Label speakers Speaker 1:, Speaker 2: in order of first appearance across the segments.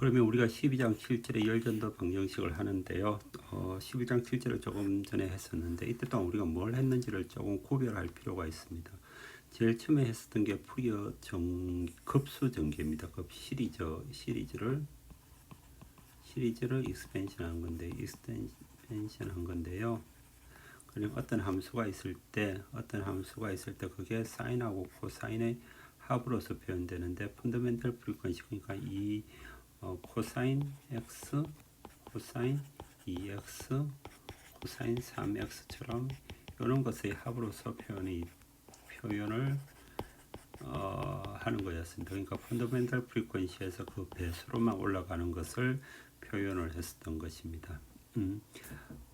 Speaker 1: 그러면 우리가 12장 7절의 열전도 방정식을 하는데요. 11장 7절을 조금 전에 했었는데 이때 동안 우리가 뭘 했는지를 조금 구별할 필요가 있습니다. 제일 처음에 했었던 게 푸리어 급수 전개입니다. 급 시리즈를 익스펜션 한 건데요. 그리고 어떤 함수가 있을 때 그게 사인하고 코사인의 합으로서 표현되는데 펀더멘털 프리퀀시, 그러니까 이 코사인 x, 코사인 2x, 코사인 3x처럼 이런 것의 합으로서 표현을 하는 거였습니다. 그러니까 펀더멘털 프리퀀시에서 그 배수로만 올라가는 것을 표현을 했었던 것입니다.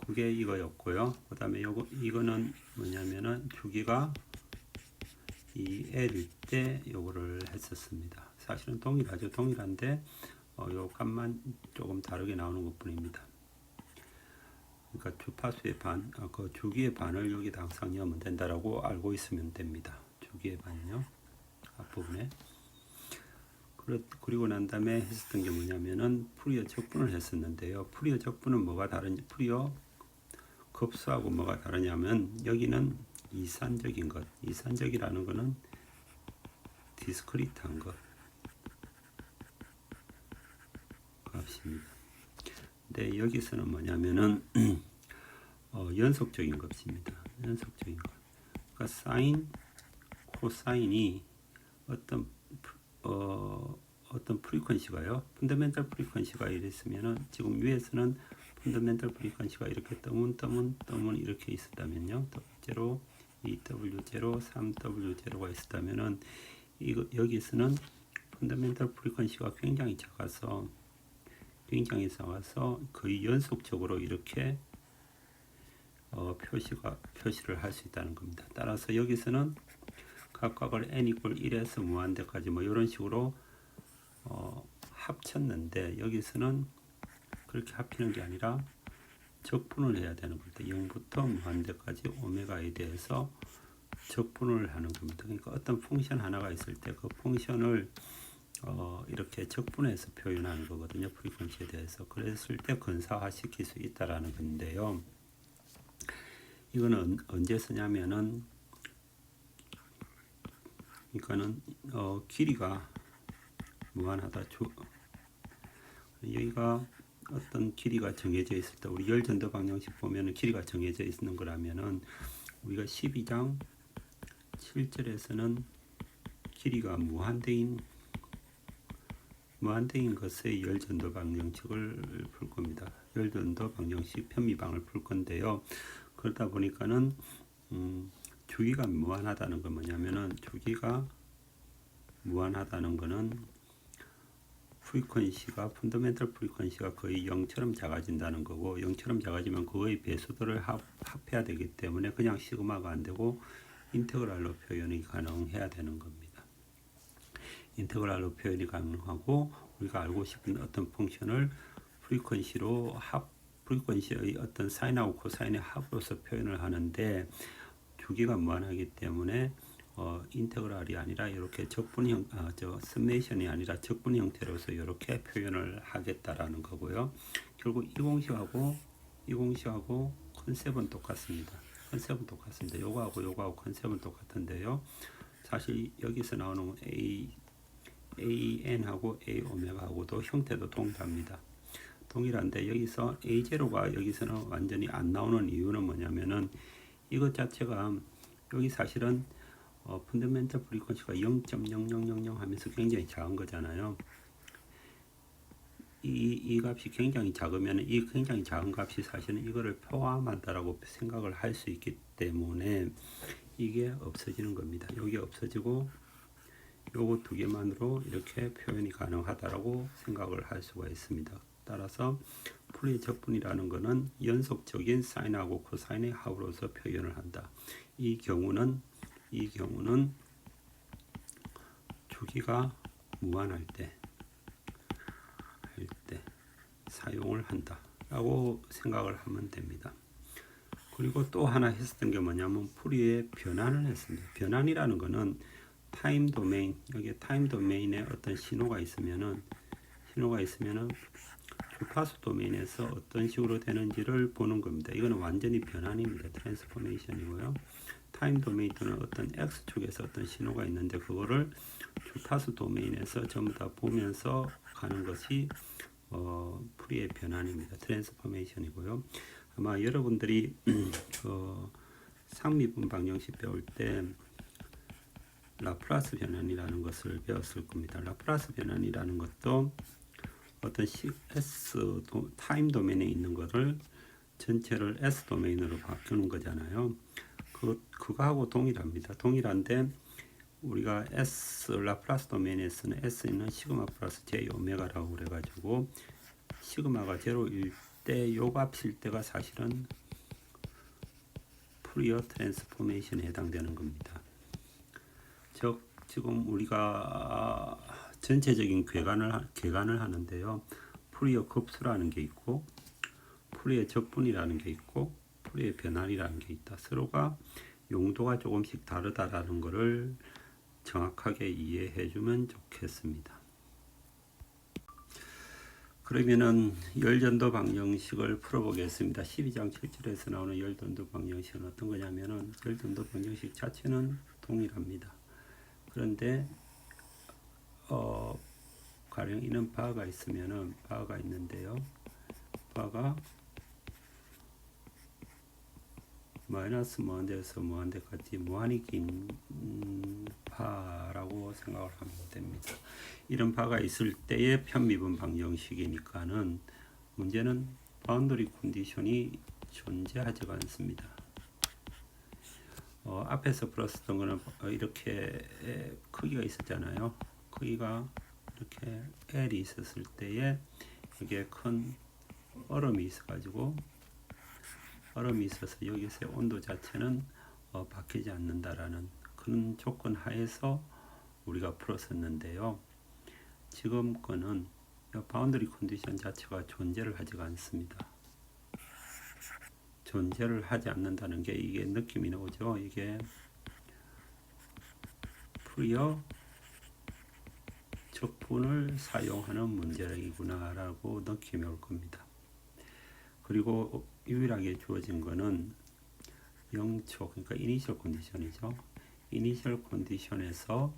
Speaker 1: 그게 이거였고요. 그 다음에 이거는 뭐냐면은 주기가 이 L일 때 요거를 했었습니다. 사실은 동일한데 요 값만 조금 다르게 나오는 것 뿐입니다. 그러니까 주파수의 그 주기의 반을 여기다 항상 넣으면 된다라고 알고 있으면 됩니다. 주기의 반요. 앞부분에. 그리고 난 다음에 했었던 게 뭐냐면은 푸리어 적분을 했었는데요. 푸리어 적분은 뭐가 다른지, 푸리어 급수하고 뭐가 다르냐면 여기는 이산적인 것, 이산적이라는 것은 디스크리트한 것 값입니다. 근데 여기서는 뭐냐면은 연속적인 값입니다. 연속적인 것. 그러니까 사인, 코사인이 어떤 프리퀀시가요. 펀더멘털 프리퀀시가 이랬으면은 지금 위에서는 펀더멘털 프리퀀시가 이렇게 떠문 이렇게 있었다면요. W0, 2W0, 3W0가 있었다면은 여기서는 펀더멘털 프리퀀시가 굉장히 작아서 거의 연속적으로 이렇게 표시를 할 수 있다는 겁니다. 따라서 여기서는 각각을 n = 1에서 무한대까지 뭐 이런 식으로 합쳤는데 여기서는 그렇게 합치는 게 아니라 적분을 해야 되는 겁니다. 0부터 무한대까지 오메가에 대해서 적분을 하는 겁니다. 그러니까 어떤 펑션 하나가 있을 때 그 펑션을 이렇게 적분해서 표현하는 거거든요. 프리퀀시에 대해서. 그랬을 때 근사화시킬 수 있다라는 건데요. 이거는 언제 쓰냐면은 그러니까는 길이가 무한하다. 여기가 어떤 길이가 정해져 있을 때 우리 열전도 방정식 보면은 길이가 정해져 있는 거라면은 우리가 12장 7절에서는 길이가 무한대인 것의 열전도 방정식을 풀 겁니다. 열전도 방정식 편미방을 풀 건데요. 그러다 보니까는 주기가 무한하다는 건 뭐냐면은 주기가 무한하다는 거는 프리퀀시가 펀더멘털 프리퀀시가 거의 0처럼 작아진다는 거고 0처럼 작아지면 그거의 배수들을 합해야 되기 때문에 그냥 시그마가 안 되고 인테그랄로 표현이 가능해야 되는 겁니다. 인테그랄로 표현이 가능하고 우리가 알고 싶은 어떤 펑션을 프리퀀시의 어떤 사인하고 코사인의 합으로서 표현을 하는데 주기가 무한하기 때문에 인테그랄이 아니라 이렇게 서메이션이 아니라 적분 형태로서 이렇게 표현을 하겠다라는 거고요. 결국 이 공식하고 컨셉은 똑같습니다. 요거하고 컨셉은 똑같은데요. 사실 여기서 나오는 AN하고 A오메가하고도 형태도 동일한데 여기서 A0가 여기서는 완전히 안 나오는 이유는 뭐냐면은 이것 자체가 여기 사실은 펀더멘털 프리퀀시가 0.0000 하면서 굉장히 작은 거잖아요. 이 값이 굉장히 작으면 이 굉장히 작은 값이 사실은 이거를 포함한다라고 생각을 할 수 있기 때문에 이게 없어지는 겁니다. 여기 없어지고 요거 두 개만으로 이렇게 표현이 가능하다라고 생각을 할 수가 있습니다. 따라서 푸리어 적분이라는 것은 연속적인 사인하고 코사인의 합으로서 표현을 한다. 이 경우는 주기가 무한할 때 사용을 한다라고 생각을 하면 됩니다. 그리고 또 하나 했었던 게 뭐냐면 푸리어의 변환을 했습니다. 변환이라는 것은 타임 도메인, 여기 타임 도메인에 어떤 신호가 있으면은 신호가 있으면은 주파수 도메인에서 어떤 식으로 되는지를 보는 겁니다. 이거는 완전히 변환입니다. 트랜스포메이션이고요. 타임 도메인 또는 어떤 X축에서 어떤 신호가 있는데 그거를 주파수 도메인에서 전부 다 보면서 가는 것이 풀이의 변환입니다. 트랜스포메이션이고요. 아마 여러분들이 그 상미분 방정식 배울 때 라플라스 변환이라는 것을 배웠을 겁니다. 라플라스 변환이라는 것도 어떤 S 타임 도메인에 있는 것을 전체를 S 도메인으로 바꾸는 거잖아요. 그거하고 동일합니다. 동일한데 우리가 S 라플라스 도메인에서는 S는 시그마 플러스 J 오메가라고 그래가지고 시그마가 제로일 때 요 값일 때가 사실은 푸리어 트랜스포메이션에 해당되는 겁니다. 즉 지금 우리가 전체적인 계간을 하는데요. 푸리어 급수라는 게 있고 푸리어 적분이라는 게 있고 푸리어 변환이라는 게 있다. 서로가 용도가 조금씩 다르다라는 것을 정확하게 이해해 주면 좋겠습니다. 그러면은 열전도 방정식을 풀어보겠습니다. 12장 7절에서 나오는 열전도 방정식은 어떤 거냐면은 열전도 방정식 자체는 동일합니다. 그런데 가령 이런 바가 있으면은 바가 있는데요. 바가 마이너스 무한대에서 무한대까지 무한히 긴 바라고 생각을 하면 됩니다. 이런 바가 있을 때의 편미분 방정식이니까는 문제는 바운더리 컨디션이 존재하지가 않습니다. 앞에서 풀었던 거는 이렇게 크기가 있었잖아요. 크기가 이렇게 L이 있었을 때에 이게 큰 얼음이 있어가지고 얼음이 있어서 여기서의 온도 자체는 바뀌지 않는다라는 그런 조건 하에서 우리가 풀었었는데요. 지금 거는 바운더리 컨디션 자체가 존재를 하지가 않습니다. 존재를 하지 않는다는 게 이게 느낌이 나오죠. 이게 푸리어 적분을 사용하는 문제이구나라고 느낌이 올 겁니다. 그리고 유일하게 주어진 거는 0초, 그러니까 이니셜 컨디션이죠. 이니셜 컨디션에서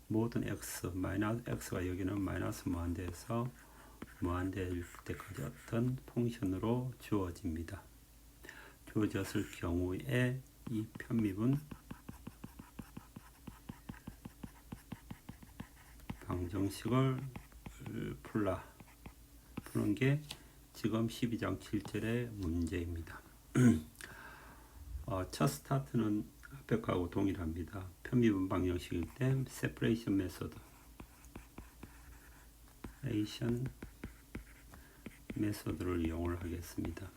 Speaker 1: 모든 x, 마이너스 x가 여기는 마이너스 무한대에서 무한대일 때까지 어떤 펑션으로 주어집니다. 주어졌을 경우에 이 편미분 방정식을 푸는 게 지금 12장 7절의 문제입니다. 첫 스타트는 앞에 거하고 동일합니다. 편미분 방정식일 때 세퍼레이션 메소드를 이용을 하겠습니다.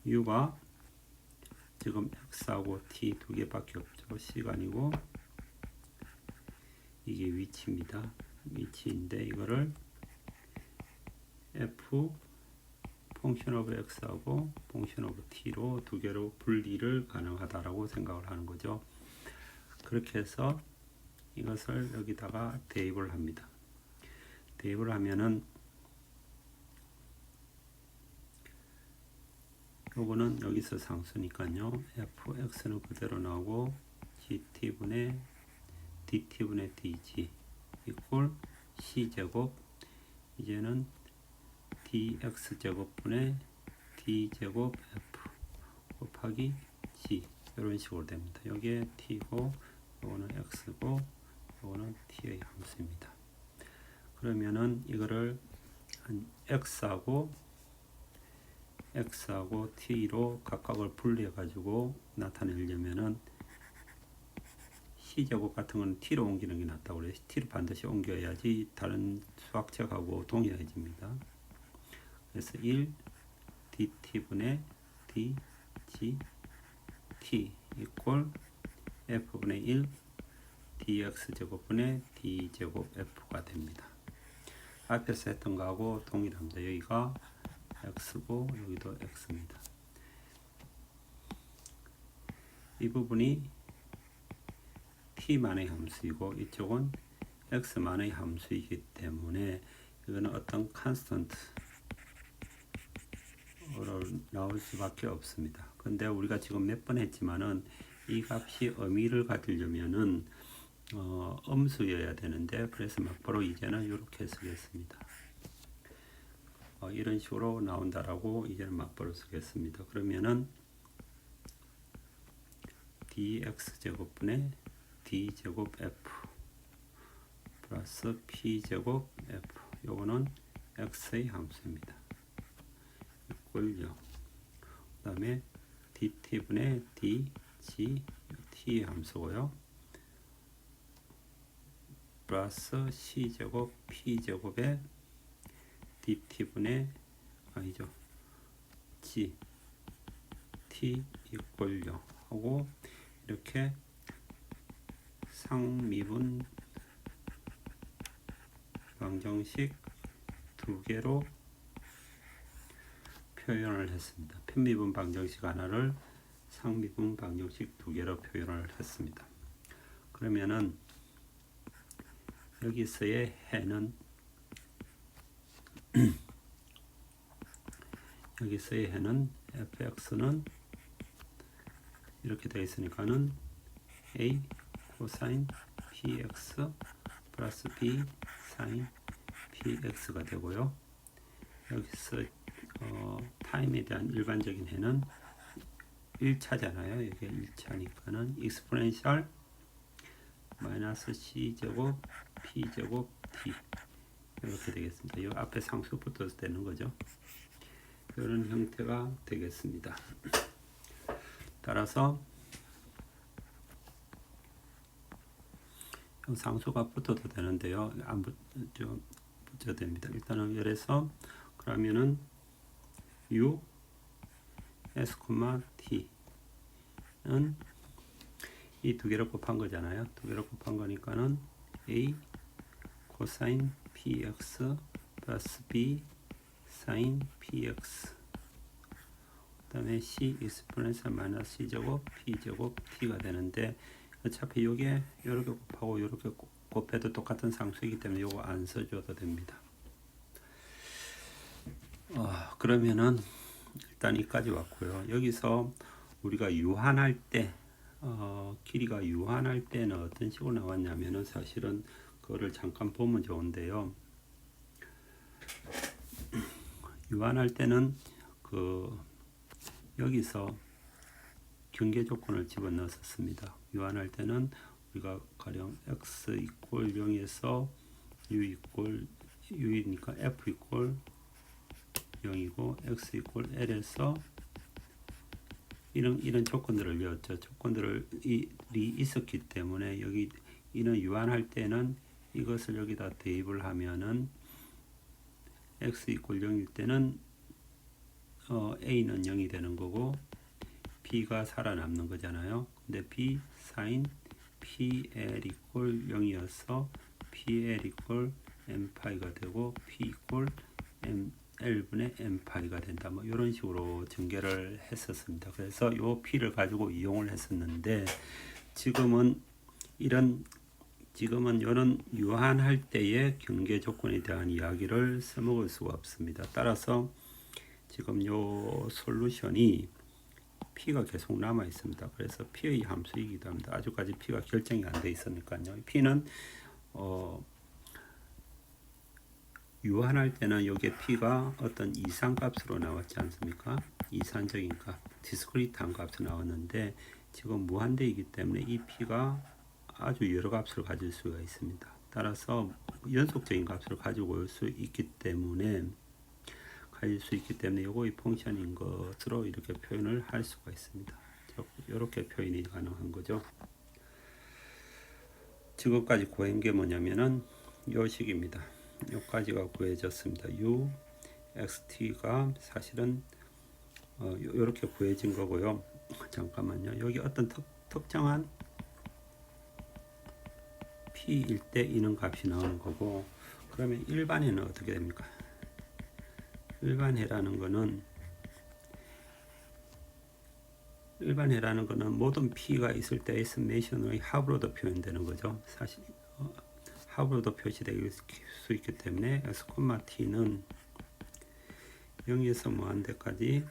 Speaker 1: U가 지금 X하고 T 두 개밖에 없죠. 시간이고 이게 위치입니다. 위치인데 이거를 F 펑션 오브 X하고 펑션 오브 T로 두 개로 분리를 가능하다라고 생각을 하는 거죠. 그렇게 해서 이것을 여기다가 대입을 합니다. 대입을 하면은 요거는 여기서 상수니까요. fx는 그대로 나오고 gt분의 dt분의 dg 이꼴 c제곱 이제는 dx제곱분의 d제곱 f 곱하기 g 이런 식으로 됩니다. 여기에 t고 요거는 x고 요거는 t의 함수입니다. 그러면은 이거를 한 x하고 t로 각각을 분리해 가지고 나타내려면은 c제곱 같은 건 t로 옮기는 게 낫다고 그래요. t로 반드시 옮겨야지 다른 수학책하고 동일해집니다. 그래서 1 dt분의 dg t 이꼴 f분의 1 dx제곱분의 d제곱 f가 됩니다. 앞에서 했던 거하고 동일합니다. 여기가 x고 여기도 x입니다. 이 부분이 t만의 함수이고 이쪽은 x만의 함수이기 때문에 이거는 어떤 컨스턴트로 나올 수밖에 없습니다. 근데 우리가 지금 몇 번 했지만은 이 값이 의미를 가지려면은 음수여야 되는데, 그래서 막바로 이제는 이렇게 쓰겠습니다. 이런 식으로 나온다라고 이제는 막바로 쓰겠습니다. 그러면은 dx 제곱분의 d 제곱 f 플러스 p 제곱 f, 요거는 x의 함수입니다. 이꼴 0. 그 다음에 dt분의 d g t의 함수고요. 플러스 c 제곱 p 제곱에 dt분의 아니죠, g t 이꼴 0 하고, 이렇게 상미분 방정식 두 개로 표현을 했습니다. 편미분 방정식 하나를 상미분 방정식 두 개로 표현을 했습니다. 그러면은 여기서의 해는 여기서의 해는 fx는 이렇게 되어 있으니까는 a 코사인 px 플러스 b 사인 px가 되고요. 여기서 타임에 대한 일반적인 해는 1차잖아요. 이게 1차니까는 익스포넨셜 마이너스 c 제곱 p 제곱 t 이렇게 되겠습니다. 이 앞에 상수 붙어서 되는 거죠. 이런 형태가 되겠습니다. 따라서 상수가 붙어도 되는데요. 안 붙여도 됩니다. 일단은 열에서 그러면은 u s, t는 이 두 개를 곱한 거잖아요. 두 개를 곱한 거니까는 a 코사인 px 플러스 b 사인 px, 그 다음에 c 익스포넨셜 마이너스 c 제곱 p 제곱 t가 되는데, 어차피 요게 요렇게 곱하고 요렇게 곱해도 똑같은 상수이기 때문에 요거 안 써줘도 됩니다. 그러면은 일단 여기까지 왔고요. 여기서 우리가 유한할 때 길이가 유한할 때는 어떤 식으로 나왔냐면은, 사실은 그거를 잠깐 보면 좋은데요. 유한할 때는 여기서 경계 조건을 집어넣었습니다. 유한할 때는 우리가 가령 x 이꼴 0에서 u니까 f 이꼴 0이고 x 이꼴 l에서 이런 조건들을 외웠죠. 조건들이 있었기 때문에 여기 이는 유한할 때는 이것을 여기다 대입을 하면은 x 이꼴 0일 때는 a는 0이 되는 거고 b가 살아남는 거잖아요. 근데 b 사인 pl 이꼴 0이어서 pl 이꼴 m파이가 되고 p 이꼴 l분의 m파이가 된다. 뭐 이런 식으로 전개를 했었습니다. 그래서 요 p를 가지고 이용을 했었는데, 지금은 이런 유한할 때의 경계 조건에 대한 이야기를 써먹을 수가 없습니다. 따라서 지금 요 솔루션이 p가 계속 남아 있습니다. 그래서 p의 함수이기도 합니다. 아직까지 p가 결정이 안 돼 있으니까요. p는 유한할 때는 여기에 p가 어떤 이상값으로 나왔지 않습니까? 이산적인 값, 디스크리트한 값으로 나왔는데, 지금 무한대이기 때문에 이 p가 아주 여러 값을 가질 수가 있습니다. 따라서 연속적인 값을 가지고 올 수 있기 때문에 이거의 펑션인 것으로 이렇게 표현을 할 수가 있습니다. 이렇게 표현이 가능한 거죠. 지금까지 구한 게 뭐냐면은 요 식입니다. 요까지가 구해졌습니다. u xt가 사실은 이렇게 구해진 거고요. 잠깐만요. 여기 어떤 특정한 p일 때 이는 값이 나오는 거고, 그러면 일반해는 어떻게 됩니까? 일반해라는 거는 모든 p가 있을 때의 서메이션의 합으로도 표현되는 거죠. 사실 합으로도 표시될 수 있기 때문에 s, t는 0에서 무한대까지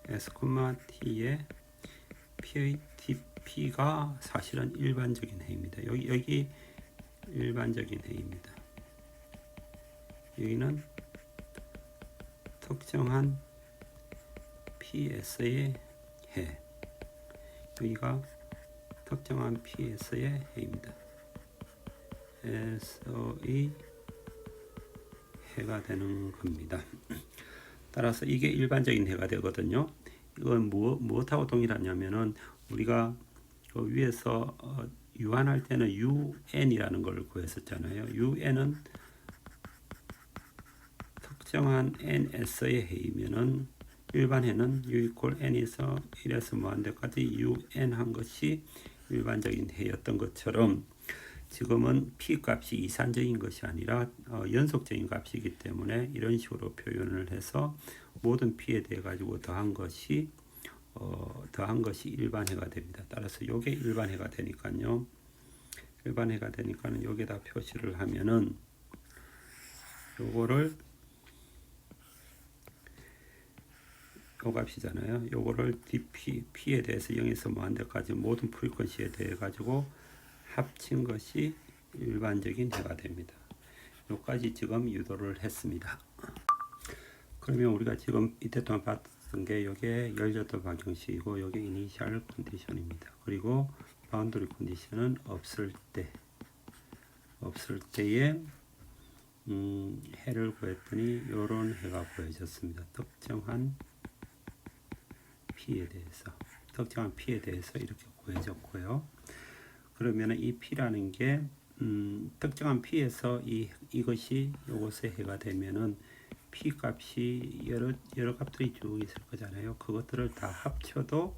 Speaker 1: s, t의 p가 사실은 일반적인 해입니다. 여기 일반적인 해입니다. 여기는 특정한 ps의 해, 여기가 특정한 ps의 해입니다. s의 해가 되는 겁니다. 따라서 이게 일반적인 해가 되거든요. 이건 무엇하고 동일하냐면은 우리가 그 위에서 유한할 때는 un이라는 걸 구했었잖아요. un은 특정한 ns의 해이면은 일반 해는 u equal n에서 1에서 무한대까지 un 한 것이 일반적인 해였던 것처럼 지금은 p 값이 이산적인 것이 아니라 연속적인 값이기 때문에 이런 식으로 표현을 해서 모든 p에 대해 가지고 더한 것이 일반해가 됩니다. 따라서 이게 일반해가 되니까요. 일반해가 되니까는 여기다 표시를 하면은 요거를 요 값이잖아요. 요거를 p에 대해서 0에서 무한대까지 모든 프리퀀시에 대해 가지고 합친 것이 일반적인 해가 됩니다. 요까지 지금 유도를 했습니다. 그러면 우리가 지금 이때 동안 봤던 게 요게 열려도 방정식이고 요게 이니셜 컨디션입니다. 그리고 바운더리 컨디션은 없을 때에 해를 구했더니 요런 해가 구해졌습니다. 특정한 p에 대해서 이렇게 구해졌고요. 그러면 이 p라는 게 특정한 p에서 이것이 요것의 해가 되면은 p 값이 여러 값들이 쭉 있을 거잖아요. 그것들을 다 합쳐도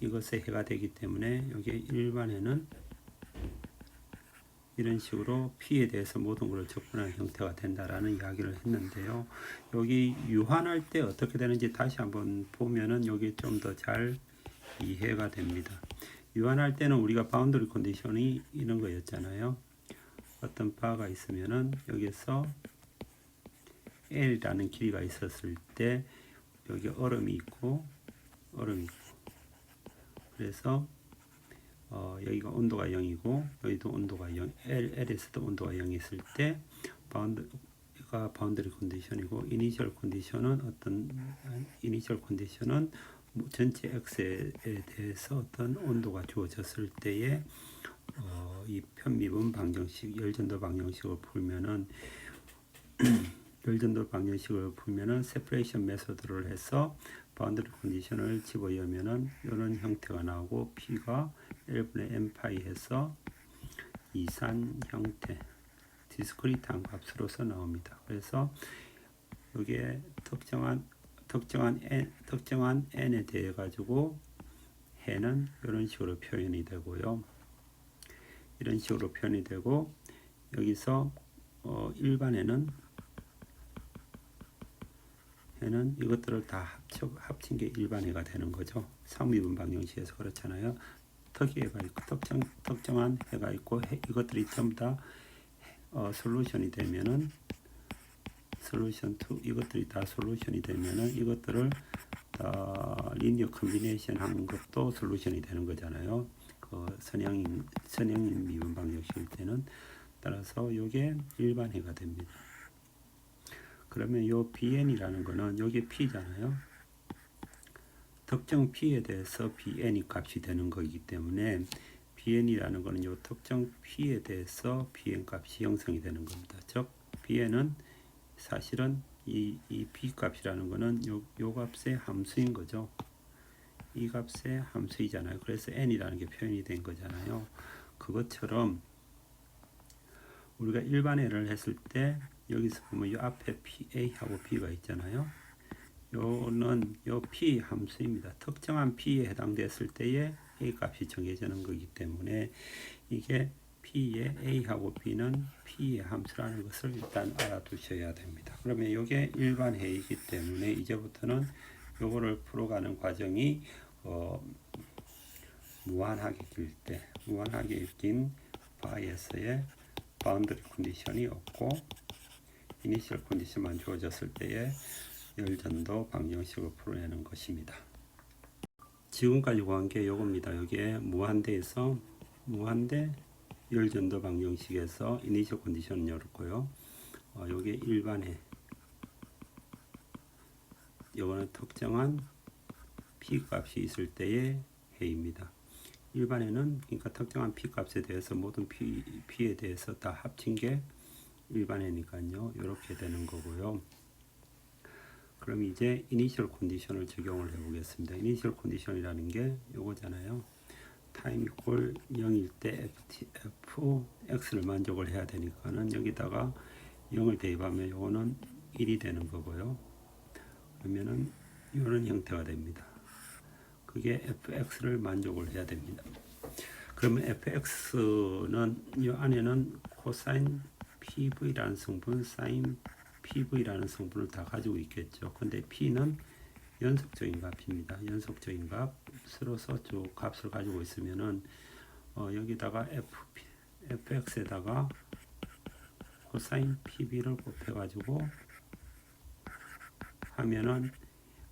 Speaker 1: 이것의 해가 되기 때문에 여기 일반에는 이런 식으로 p에 대해서 모든 것을 적분하는 형태가 된다라는 이야기를 했는데요. 여기 유한할 때 어떻게 되는지 다시 한번 보면은 여기 좀 더 잘 이해가 됩니다. 유한할 때는 우리가 바운더리 컨디션이 이런 거였잖아요. 어떤 바가 있으면은 여기서 L이라는 길이가 있었을 때 여기 얼음이 있고 그래서 여기가 온도가 0이고 여기도 온도가 0, L에서도 온도가 0이 있을 때 바운더리 컨디션이고 이니셜 컨디션은 전체 x에 대해서 어떤 온도가 주어졌을 때에 이 편미분 방정식 열전도 방정식을 풀면은 세퍼레이션 메소드를 해서 바운더리 컨디션을 집어넣으면은 이런 형태가 나오고 p가 1분의 n파이 해서 이산 형태 디스크리트한 값으로서 나옵니다. 그래서 여기에 특정한 n에 대해 가지고 해는 이런 식으로 표현이 되고요. 이런 식으로 표현이 되고 여기서 일반에는 해는 이것들을 다 합친 게 일반해가 되는 거죠. 상미분 방정식에서 그렇잖아요. 특이해가 있고 특정한 해가 있고 이것들이 전부 다 솔루션이 되면은 솔루션 2 이것들이 다 솔루션이 되면은 이것들을 리니어 컨비네이션 한 것도 솔루션이 되는 거잖아요. 그 선형인 미분 방정식일 때는 따라서 이게 일반해가 됩니다. 그러면 요 bn이라는 거는 여기 p잖아요. 특정 p에 대해서 bn이 값이 되는 거기 때문에 bn이라는 거는 요 특정 p에 대해서 bn 값이 형성이 되는 겁니다. 즉 bn은 사실은 이 b 값이라는 거는 요 값의 함수인 거죠. 이 값의 함수이잖아요. 그래서 n이라는 게 표현이 된 거잖아요. 그것처럼 우리가 일반해를 했을 때 여기서 보면 요 앞에 a하고 b가 있잖아요. 요는 요 p 함수입니다. 특정한 p에 해당됐을 때에 a 값이 정해지는 거기 때문에 이게 p의 a하고 b는 p의 함수라는 것을 일단 알아두셔야 됩니다. 그러면 이게 일반해이기 때문에 이제부터는 요거를 풀어가는 과정이 무한하게 긴 바이에서의 바운더리 컨디션이 없고 이니셜 컨디션만 주어졌을 때에 열전도 방정식을 풀어내는 것입니다. 지금까지 구한 게 요겁니다. 여기에 무한대에서 무한대 열전도 방정식에서 이니셜 컨디션은 열었고요. 여기에 일반해 요거는 특정한 p 값이 있을 때의 해입니다. 일반에는 그러니까 특정한 p 값에 대해서 모든 p에 대해서 다 합친 게 일반해니까요. 이렇게 되는 거고요. 그럼 이제 이니셜 컨디션을 적용을 해 보겠습니다. 이니셜 컨디션이라는 게 요거잖아요. 타임 이퀄 0일 때 fx를 만족을 해야 되니까는 여기다가 0을 대입하면 요거는 1이 되는 거고요. 그러면은 이런 형태가 됩니다. 그게 fx를 만족을 해야 됩니다. 그러면 fx는 이 안에는 코사인 pv라는 성분, 사인 pv라는 성분을 다 가지고 있겠죠. 근데 p는 연속적인 값입니다. 연속적인 값으로서 쭉 값을 가지고 있으면은 여기다가 fx에다가 코사인 pb를 곱해가지고 하면은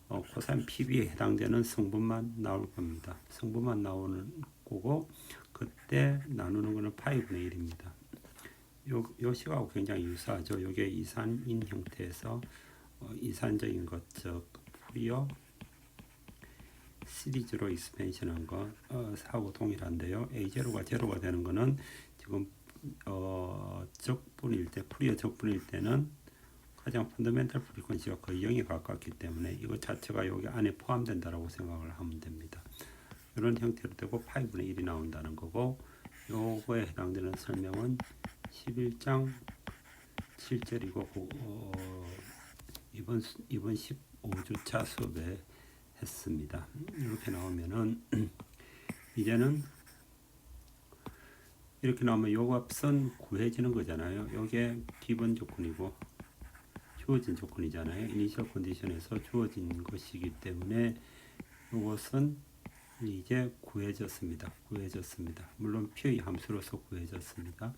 Speaker 1: 코사인 pb에 해당되는 성분만 나올 겁니다. 성분만 나오는 거고 그때 나누는 거는 파이분의 1입니다. 요 식하고 굉장히 유사하죠. 이게 이산인 형태에서 이산적인 것, 즉 푸리어 시리즈로 익스펜션한 것하고 동일한데요. A0가 제로가 되는 거는 지금 적분일 때, 푸리어 적분일 때는 가장 펀더멘탈 프리퀀시가 거의 0에 가깝기 때문에 이거 자체가 여기 안에 포함된다라고 생각을 하면 됩니다. 이런 형태로 되고 8분의 1이 나온다는 거고 요거에 해당되는 설명은 11장 7절이고 이번 15주차 수업에 했습니다. 이렇게 나오면은 이제는 이렇게 나오면 요 값은 구해지는 거잖아요. 요게 기본 조건이고 주어진 조건이잖아요. 이니셜 컨디션에서 주어진 것이기 때문에 이것은 이제 구해졌습니다. 물론 p의 함수로서 구해졌습니다.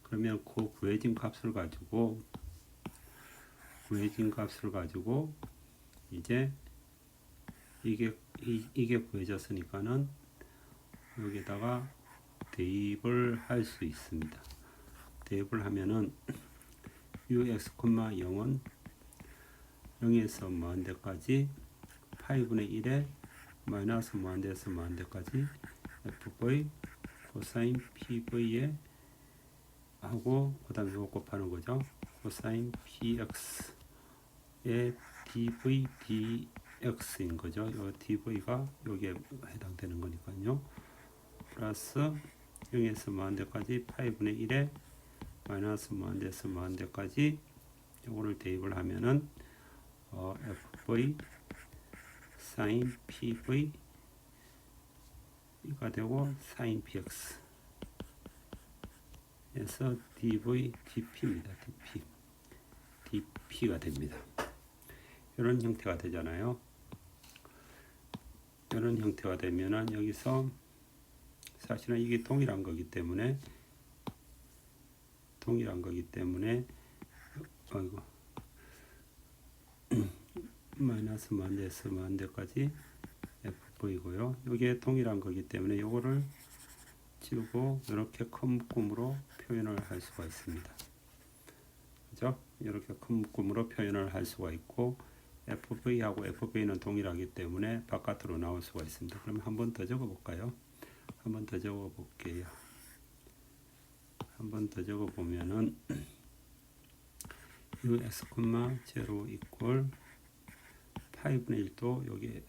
Speaker 1: 그러면 그 구해진 값을 가지고 이제 이게 구해졌으니까는 여기다가 대입을 할 수 있습니다. 대입을 하면은 ux,0은 0에서 무한대까지 파이분의 1에 마이너스 무한대에서 무한대까지 fv 코사인 pv에 하고 그 다음에 이거 곱하는 거죠. 코사인 px의 dv dx인 거죠. 요 dv가 여기에 해당되는 거니까요. 플러스 0에서 무한대까지 파이분의 1에 마이너스 무한대에서 무한대까지 요거를 대입을 하면은 fv sin pv 가 되고 sin px 에서 dv dp입니다. dp가 됩니다. 이런 형태가 되잖아요. 이런 형태가 되면은 여기서 사실은 이게 동일한 거기 때문에 마이너스 무한대에서 무한대까지 fv고요. 이게 동일한 거기 때문에 요거를 지우고 이렇게 큰 묶음으로 표현을 할 수가 있습니다. 그죠? 이렇게 큰 묶음으로 표현을 할 수가 있고 fv하고 fv는 동일하기 때문에 바깥으로 나올 수가 있습니다. 그럼 한 번 더 적어 볼까요? 한 번 더 적어 볼게요. 한 번 더 적어 보면은 ux,0 이퀄 8분의 1도 여기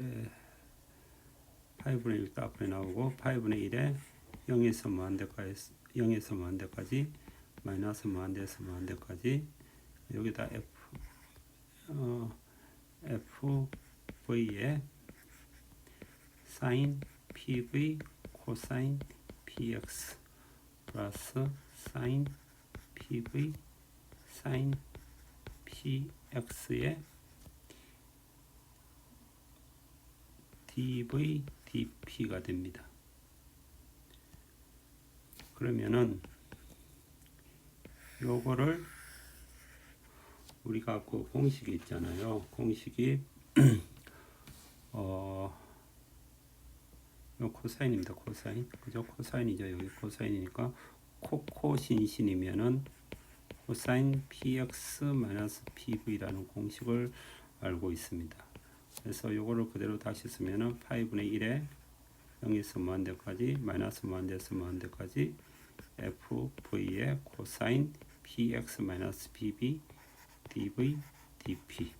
Speaker 1: 8분의 1도 앞에 나오고 8분의 1에 0에서 무한대까지 마이너스 무한대에서 무한대까지 여기다 fv에 sin pv 코사인 px 플러스 sin pv sin px의 dv dp가 됩니다. 그러면은 요거를 우리가 그 공식이 있잖아요. 공식이 요 코사인입니다. 코사인. 그죠? 코사인이죠. 여기 코사인이니까 코코신신이면은 코사인 px-pv라는 공식을 알고 있습니다. 그래서 요거를 그대로 다시 쓰면은 파이분의 1에 0에서 무한대까지 마이너스 무한대에서 무한대까지 fv의 코사인 px-pv dv dp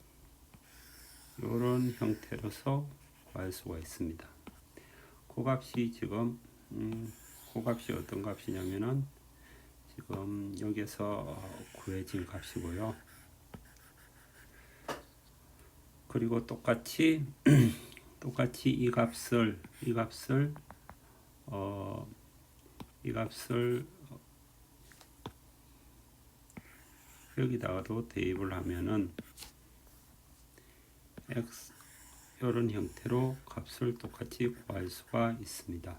Speaker 1: 이런 형태로서 구할 수가 있습니다. 그 값이 지금 그 값이 어떤 값이냐면은 지금 여기서 구해진 값이고요. 그리고 똑같이 이 값을 여기다가도 대입을 하면은 x 이런 형태로 값을 똑같이 구할 수가 있습니다.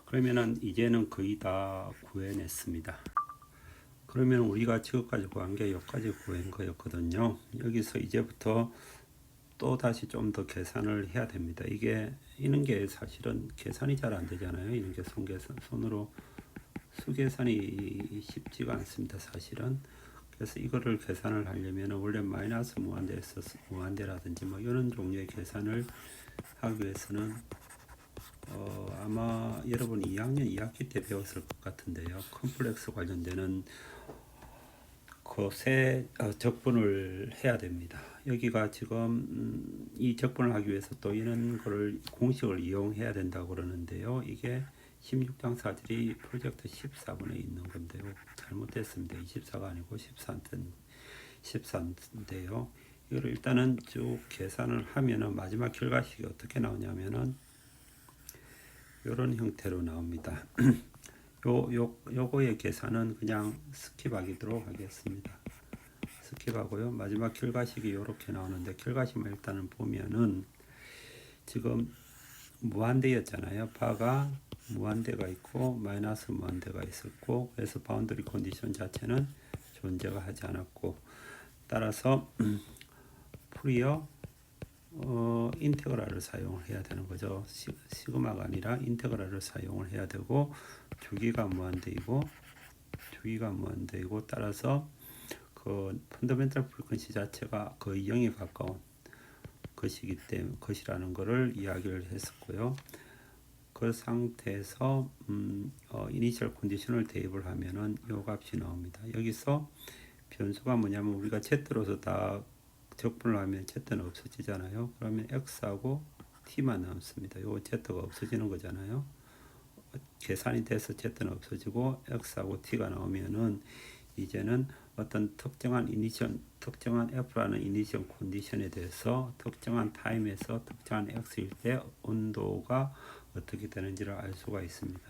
Speaker 1: 그러면은 이제는 거의 다 구해냈습니다. 그러면 우리가 지금까지 구한 게 여기까지 구한 거였거든요. 여기서 이제부터 또 다시 좀 더 계산을 해야 됩니다. 이런 게 사실은 계산이 잘 안 되잖아요. 이런 게 손으로 수계산이 쉽지가 않습니다. 사실은. 그래서 이거를 계산을 하려면 원래 마이너스 무한대에서 무한대라든지 뭐 이런 종류의 계산을 하기 위해서는 아마 여러분 2학년 2학기 때 배웠을 것 같은데요. 컴플렉스 관련되는 것에 적분을 해야 됩니다. 여기가 지금 이 적분을 하기 위해서 또 이런 거를 공식을 이용해야 된다고 그러는데요. 이게 16장 4절이 프로젝트 14번에 있는 건데요. 잘못됐습니다. 24가 아니고 14인데요. 이걸 일단은 쭉 계산을 하면은 마지막 결과식이 어떻게 나오냐면은 이런 형태로 나옵니다. 요거의 계산은 그냥 스킵하기도록 하겠습니다. 스킵하고요. 마지막 결과식이 이렇게 나오는데 결과식만 일단은 보면은 지금 무한대였잖아요. 바가 무한대가 있고 마이너스 무한대가 있었고 그래서 바운더리 컨디션 자체는 존재가 하지 않았고 따라서 풀이어 인테그랄을 사용을 해야 되는 거죠. 시그마가 아니라 인테그랄을 사용을 해야 되고 주기가 무한대이고 따라서 그 펀더멘탈 프리퀀시 자체가 거의 0에 가까운 것이라는 것을 이야기를 했었고요. 그 상태에서 이니셜 컨디션을 대입을 하면은 이 값이 나옵니다. 여기서 변수가 뭐냐면 우리가 Z로서 다 적분을 하면 Z는 없어지잖아요. 그러면 X하고 T만 남습니다. 요 Z가 없어지는 거잖아요. 계산이 돼서 Z는 없어지고 X하고 T가 나오면은 이제는 어떤 특정한 F라는 이니셜 컨디션에 대해서 특정한 타임에서 특정한 X일 때 온도가 어떻게 되는지를 알 수가 있습니다.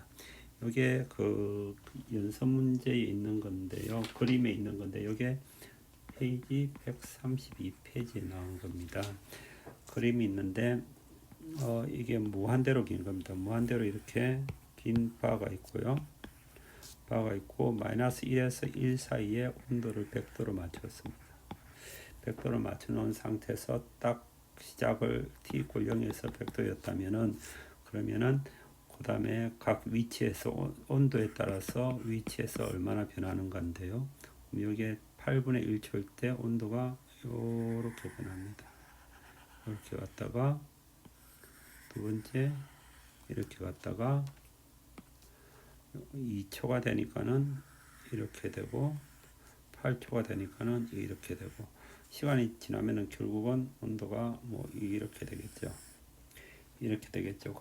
Speaker 1: 이게 그 연습 문제에 있는 건데요. 그림에 있는 건데 이게 페이지 132페이지에 나온 겁니다. 그림이 있는데 이게 무한대로 긴 겁니다. 무한대로 이렇게 긴 바가 있고요. 바가 있고 마이너스 1에서 1 사이에 온도를 100도로 맞췄습니다. 100도로 맞춰놓은 상태에서 딱 시작을 t = 0에서 100도였다면은 그러면은 그 다음에 각 위치에서 온도에 따라서 위치에서 얼마나 변하는 건데요. 여기에 8분의 1초일 때 온도가 이렇게 변합니다. 이렇게 갔다가 두 번째 이렇게 갔다가 2초가 되니까는 이렇게 되고 8초가 되니까는 이렇게 되고 시간이 지나면은 결국은 온도가 뭐 이렇게 되겠죠.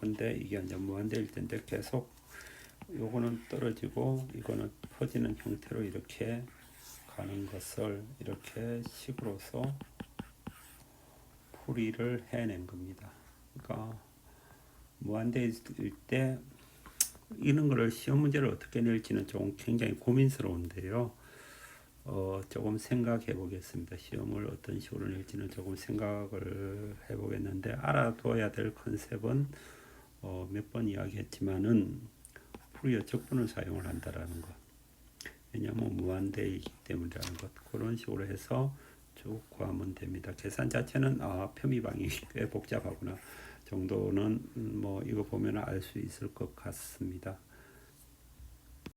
Speaker 1: 근데 이게 이제 무한대일 텐데 계속 요거는 떨어지고 이거는 퍼지는 형태로 이렇게 가는 것을 이렇게 식으로서 풀이를 해낸 겁니다. 그러니까 무한대일 때 이런 거를 시험 문제를 어떻게 낼지는 좀 굉장히 고민스러운데요. 조금 생각해 보겠습니다. 시험을 어떤 식으로 낼지는 조금 생각을 해 보겠는데 알아둬야 될 컨셉은 몇 번 이야기했지만은 풀이어 적분을 사용을 한다라는 것. 왜냐하면 무한대이기 때문이라는 것. 그런 식으로 해서 쭉 구하면 됩니다. 계산 자체는 표미방이 꽤 복잡하구나 정도는 뭐 이거 보면 알 수 있을 것 같습니다.